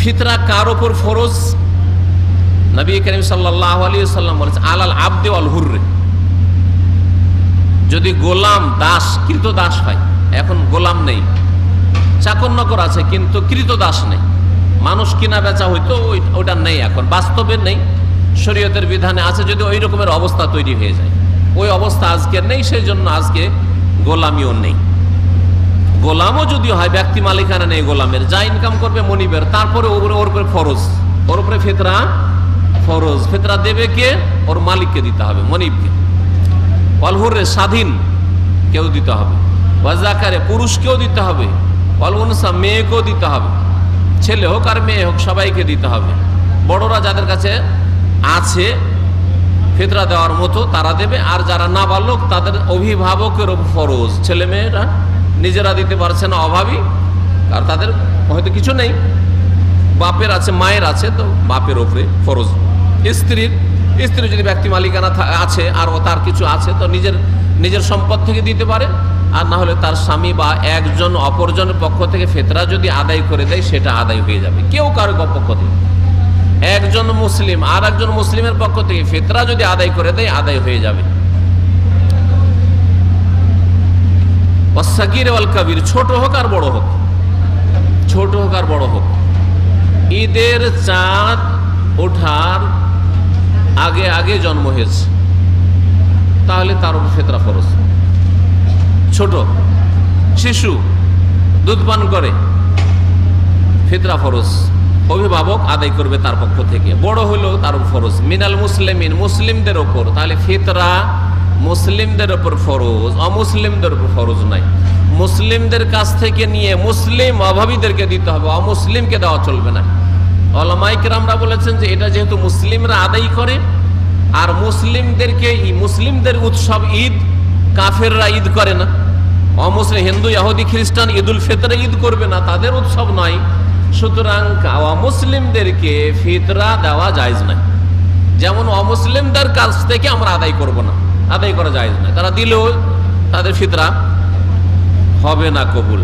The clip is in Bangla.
ফিতরা কার ওপর ফরজ? নবী করিম সাল্লাল্লাহু আলাইহি ওয়াসাল্লাম বলেছেন আলাল আবদি ওয়াল হুররি। যদি গোলাম দাস কৃত দাস হয়, এখন গোলাম নেই, চাকর নকর আছে কিন্তু কৃত দাস নেই, মানুষ কিনা বেচা হইতো ওইটা নেই, এখন বাস্তবে নেই, শরীয়তের বিধানে আছে। যদি ওই রকমের অবস্থা তৈরি হয়ে যায়, ওই অবস্থা আজকে নেই, সেই জন্য আজকে গোলামিও নেই। গোলামও যদি হয়, ব্যক্তি মালিকানা নেই গোলামের, যা ইনকাম করবে মনিবের, তারপরে ওর উপরে ফরজ, ওর উপরে ফিতরা ফরজ। ফিতরা দেবে কে? ওর মালিককে দিতে হবে, মনিবকে। ওয়াল হুররে স্বাধীন কেউ দিতে হবে, ওয়াজাকারে পুরুষকেও দিতে হবে, ওয়াল উনসা মেয়েকেও দিতে হবে, ছেলে হোক আর মেয়ে হোক সবাইকে দিতে হবে। বড়রা যাদের কাছে আছে ফিতরা দেওয়ার মতো তারা দেবে, আর যারা নাবালক তাদের অভিভাবকের ফরজ। ছেলে মেয়েরা নিজেরা দিতে পারছে না, অভাবী, আর তাদের হয়তো কিছু নেই, বাপের আছে মায়ের আছে, তো বাপের ওপরে ফরজ। স্ত্রী যদি ব্যক্তি মালিকানা আছে আর তার কিছু আছে তো নিজের সম্পদ থেকে দিতে পারে, আর না হলে তার স্বামী বা একজন অপরজনের পক্ষ থেকে ফিতরা যদি আদায় করে দেয় সেটা আদায় হয়ে যাবে। কেউ কারো পক্ষ থেকে, একজন মুসলিম আর একজন মুসলিমের পক্ষ থেকে ফিতরা যদি আদায় করে দেয় আদায় হয়ে যাবে। ওয়াসসাগীর ওয়াল কাবীর, ছোট হোক আর বড় হোক, ছোট হোক আর বড় হোক। ঈদের চাঁদ ওঠার আগে আগে জন্ম হয়েছে তাহলে তার উপর ফিতরা ফরজ। ছোট শিশু দুধ পান করে, ফিতরা ফরজ, অভিভাবক আদায় করবে তার পক্ষ থেকে। বড় হলেও তার উপর ফরজ। মিনাল মুসলিমিন, মুসলিমদের ওপর, তাহলে ফিতরা মুসলিমদের ওপর ফরজ, অমুসলিমদের উপর ফরজ নাই। মুসলিমদের কাছ থেকে নিয়ে মুসলিম অভাবীদেরকে দিতে হবে, অমুসলিমকে দেওয়া চলবে না। উলামায়ে কেরামরা বলেছেন যে এটা যেহেতু মুসলিমরা আদায় করে, আর মুসলিমদেরকে মুসলিমদের উৎসব ঈদ কাফেররা ঈদ করে না, অমুসলিম হিন্দু ইহুদি খ্রিস্টান ঈদুল ফিতরে ঈদ করবে না, তাদের উৎসব নয়, সুতরাং অমুসলিমদেরকে ফিতরা দেওয়া জায়েজ নয়। যেমন অমুসলিমদের কাছ থেকে আমরা আদায় করব না, আদায় করা জায়েজ নয়, তারা দিলেও তাদের ফিতরা হবে না কবুল।